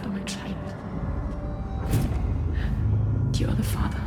für mein Child. You are the father.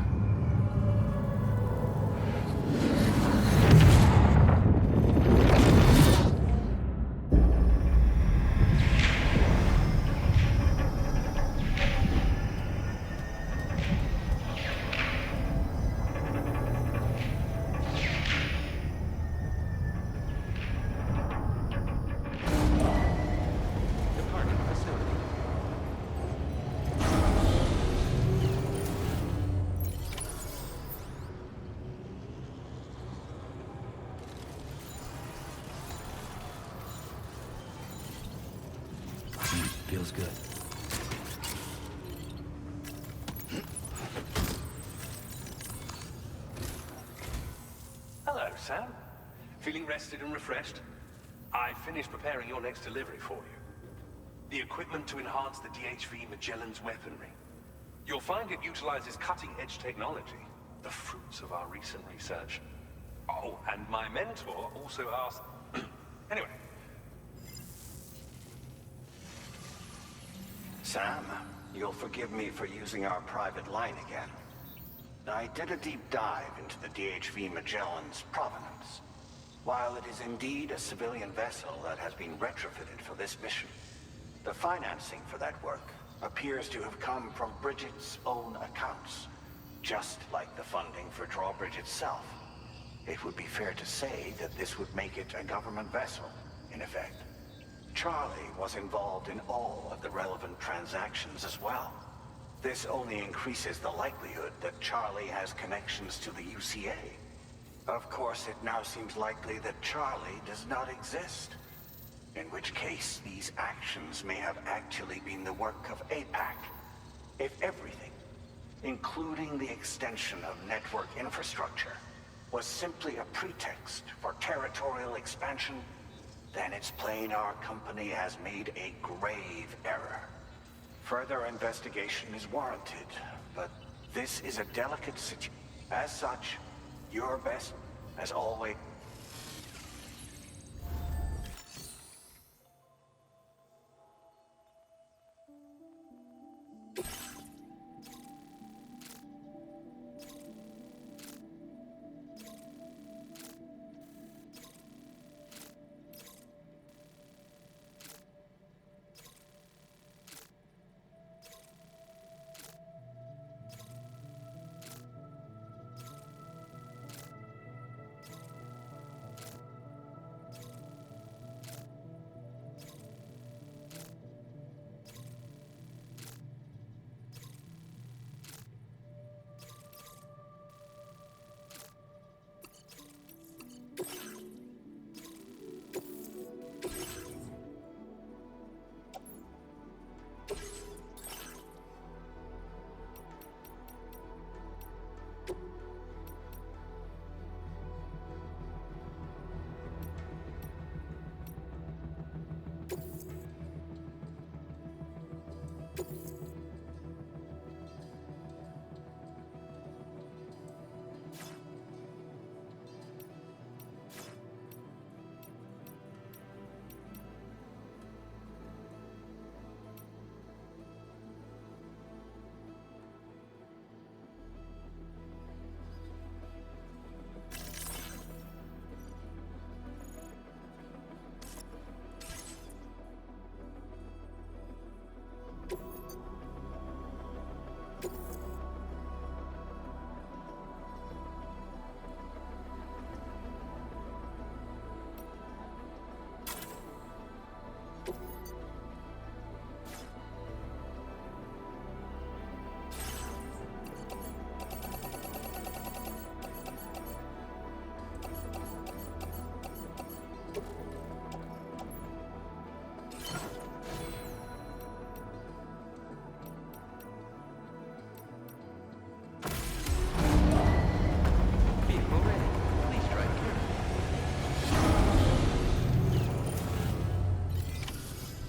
Feels good. Hello, Sam. Feeling rested and refreshed? I finished preparing your next delivery for you. The equipment to enhance the DHV Magellan's weaponry. You'll find it utilizes cutting-edge technology, the fruits of our recent research. Oh, and my mentor also asked... Anyway. Sam, you'll forgive me for using our private line again. I did a deep dive into the DHV Magellan's provenance. While it is indeed a civilian vessel that has been retrofitted for this mission, the financing for that work appears to have come from Bridget's own accounts, just like the funding for Drawbridge itself. It would be fair to say that this would make it a government vessel, in effect. Charlie was involved in all of the relevant transactions as well. This only increases the likelihood that Charlie has connections to the UCA. Of course, it now seems likely that Charlie does not exist. In which case, these actions may have actually been the work of APAC. If everything, including the extension of network infrastructure, was simply a pretext for territorial expansion, then it's plain our company has made a grave error. Further investigation is warranted, but this is a delicate situation. As such, your best, as always.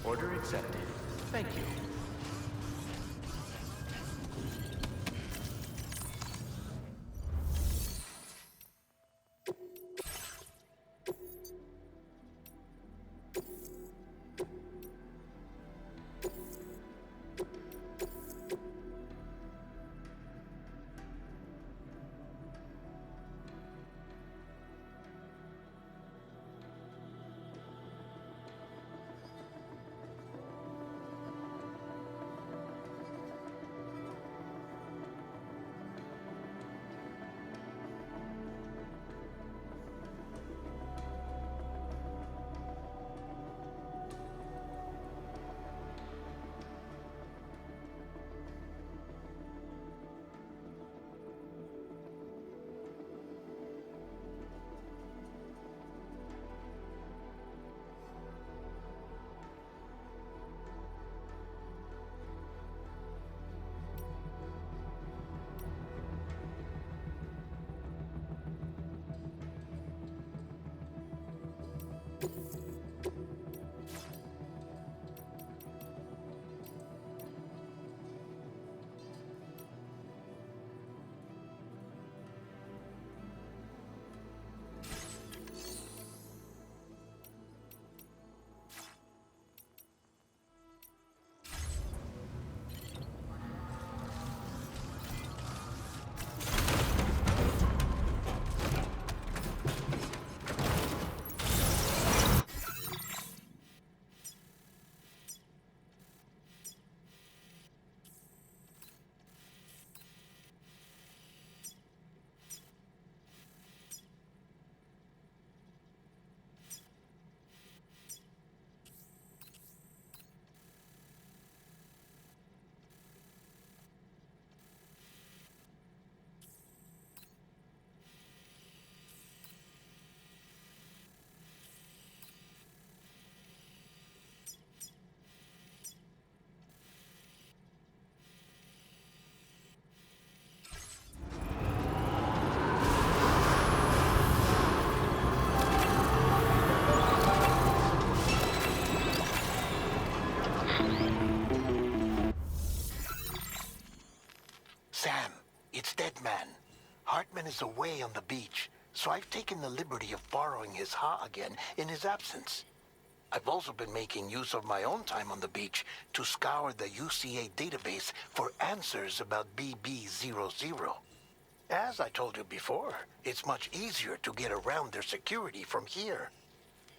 Order accepted. Thank you. is away on the beach, so I've taken the liberty of borrowing his Ha again in his absence. I've also been making use of my own time on the beach to scour the UCA database for answers about BB00. As I told you before, it's much easier to get around their security from here.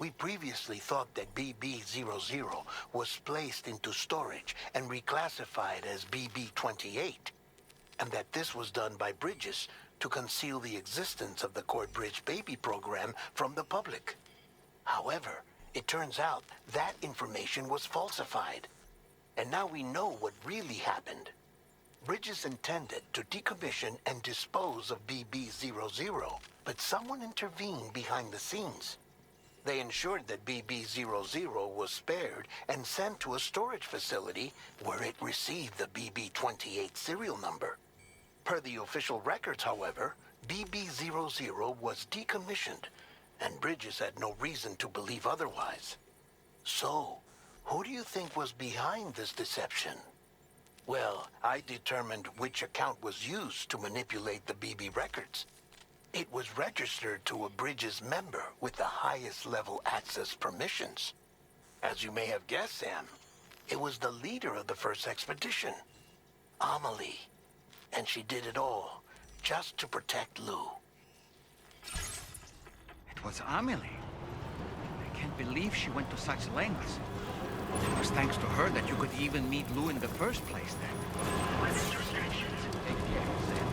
We previously thought that BB00 was placed into storage and reclassified as BB28, and that this was done by Bridges to conceal the existence of the Cord Bridge baby program from the public. However, it turns out that information was falsified, and now we know what really happened. Bridges intended to decommission and dispose of BB00, but someone intervened behind the scenes. They ensured that BB00 was spared and sent to a storage facility where it received the BB28 serial number. Per the official records, however, BB00 was decommissioned, and Bridges had no reason to believe otherwise. So, who do you think was behind this deception? Well, I determined which account was used to manipulate the BB records. It was registered to a Bridges member with the highest level access permissions. As you may have guessed, Sam, it was the leader of the first expedition, Amelie. And she did it all just to protect Lou. It was Amelie. I can't believe she went to such lengths. It was thanks to her that you could even meet Lou in the first place, then. Weapons restrictions. Take care, Sam.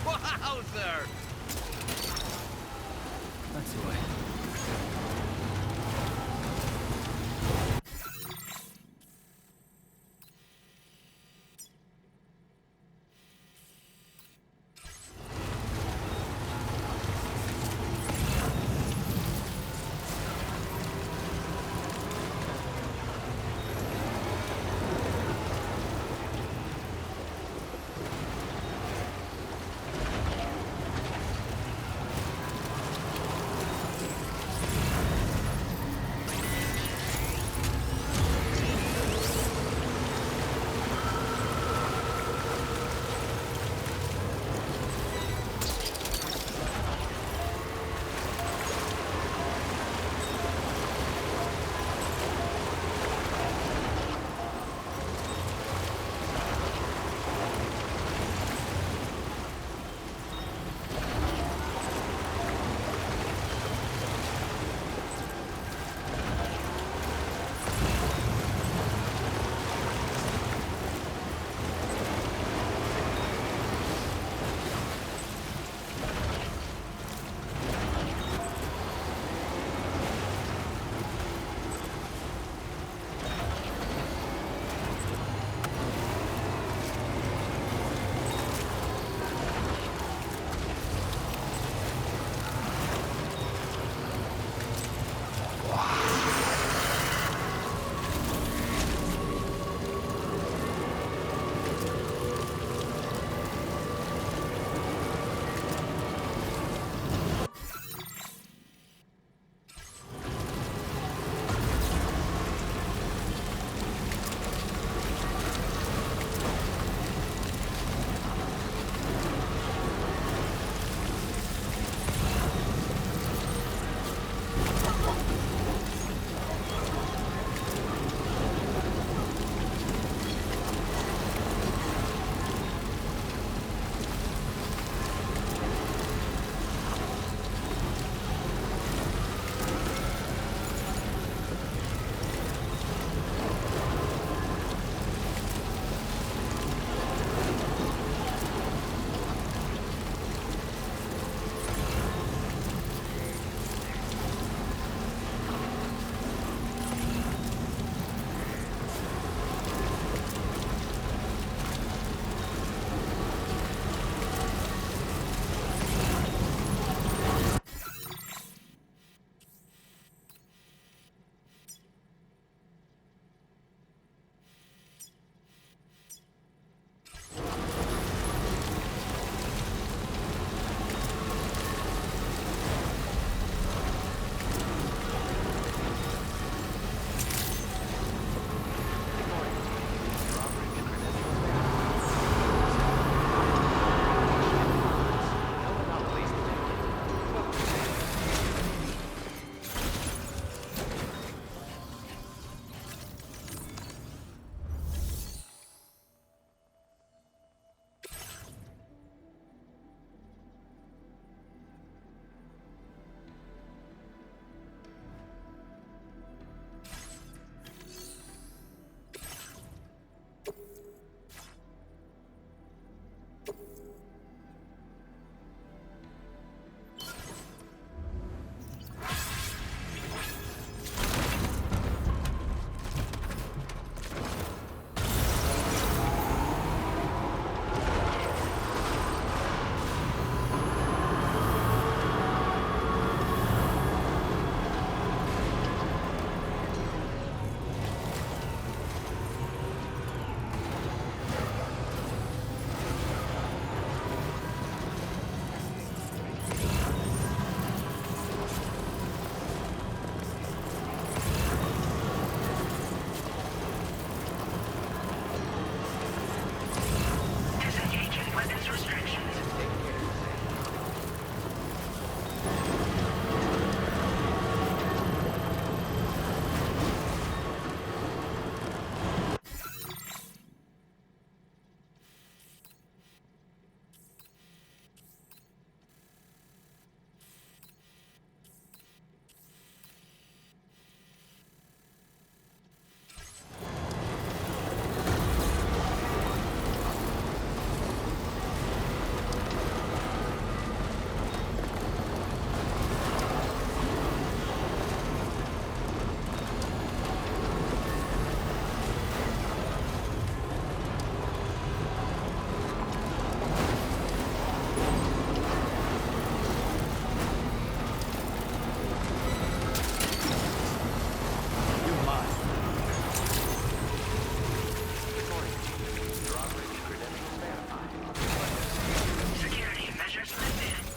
Wowzer! That's the way.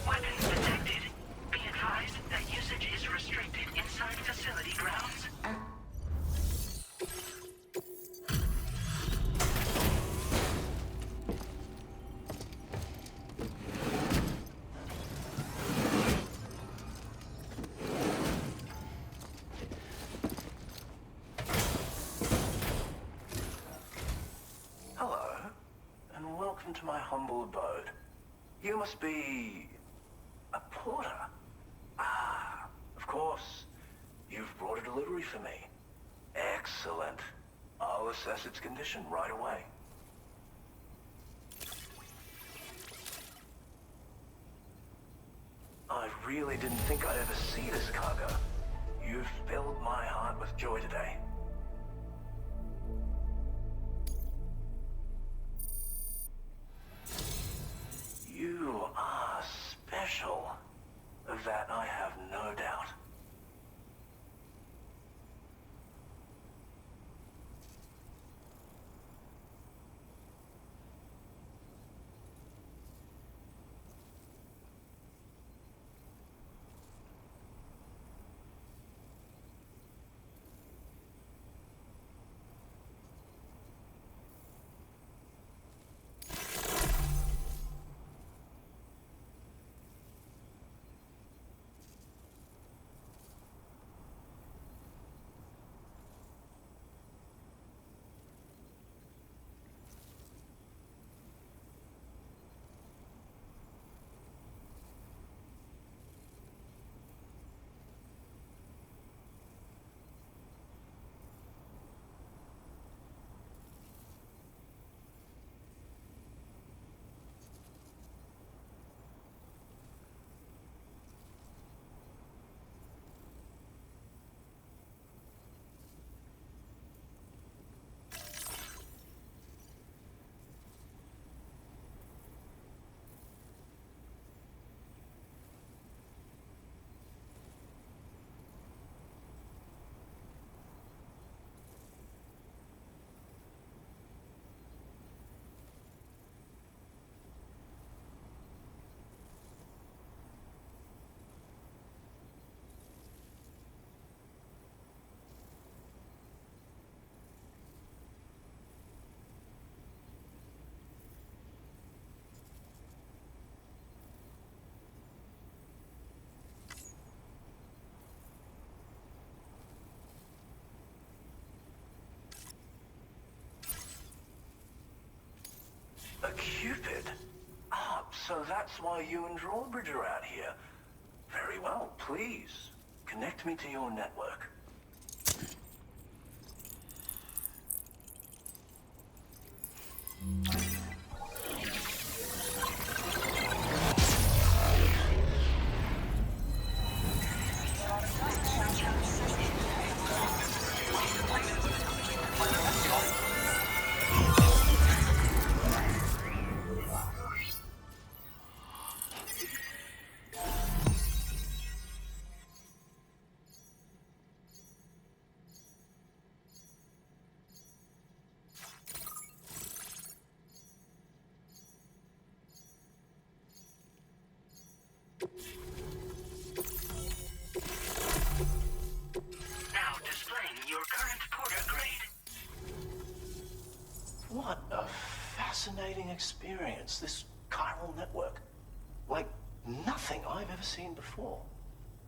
Weapons detected. Be advised that usage is restricted inside facility grounds. Hello, and welcome to my humble abode. You must be a porter. Ah, of course. You've brought a delivery for me. Excellent. I'll assess its condition right away. I really didn't think I'd ever see this cargo. You've filled my heart with joy today. You are special. Of that I have no doubt. A Cupid? Ah, so that's why you and Drawbridge are out here. Very well, please. Connect me to your network. Now displaying your current porter grade. What a fascinating experience, this chiral network. Like nothing I've ever seen before.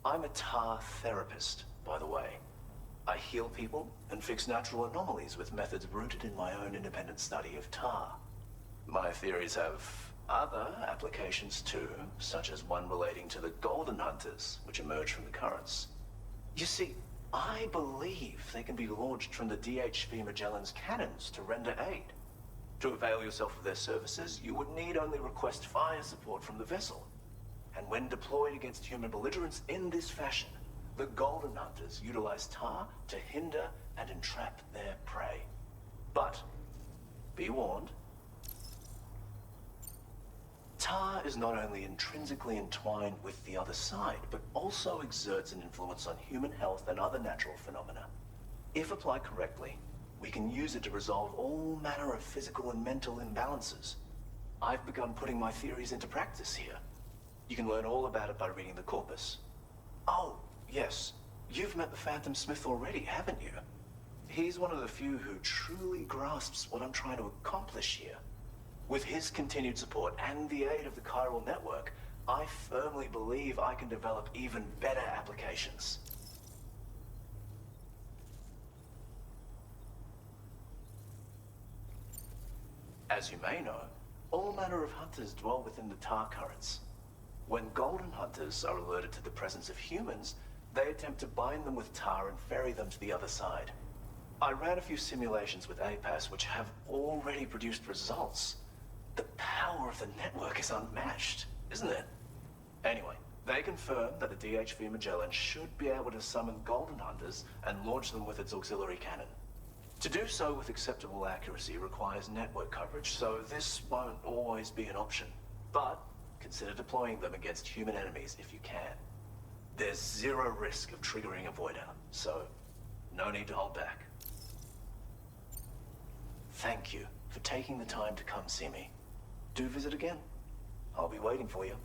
I'm a tar therapist, by the way. I heal people and fix natural anomalies with methods rooted in my own independent study of tar. My theories have other applications too, such as one relating to the golden hunters, which emerge from the currents. You see, I believe they can be launched from the DHV Magellan's cannons to render aid. To avail yourself of their services, you would need only request fire support from the vessel. And when deployed against human belligerents in this fashion, the golden hunters utilize tar to hinder and entrap their prey. But, be warned, tar is not only intrinsically entwined with the other side, but also exerts an influence on human health and other natural phenomena. If applied correctly, we can use it to resolve all manner of physical and mental imbalances. I've begun putting my theories into practice here. You can learn all about it by reading the corpus. Oh, yes. You've met the Phantom Smith already, haven't you? He's one of the few who truly grasps what I'm trying to accomplish here. With his continued support and the aid of the chiral network, I firmly believe I can develop even better applications. As you may know, all manner of hunters dwell within the tar currents. When golden hunters are alerted to the presence of humans, they attempt to bind them with tar and ferry them to the other side. I ran a few simulations with APAS which have already produced results. The power of the network is unmatched, isn't it? Anyway, they confirm that the DHV Magellan should be able to summon golden hunters and launch them with its auxiliary cannon. To do so with acceptable accuracy requires network coverage, so this won't always be an option. But consider deploying them against human enemies if you can. There's zero risk of triggering a void out, so no need to hold back. Thank you for taking the time to come see me. Do visit again. I'll be waiting for you.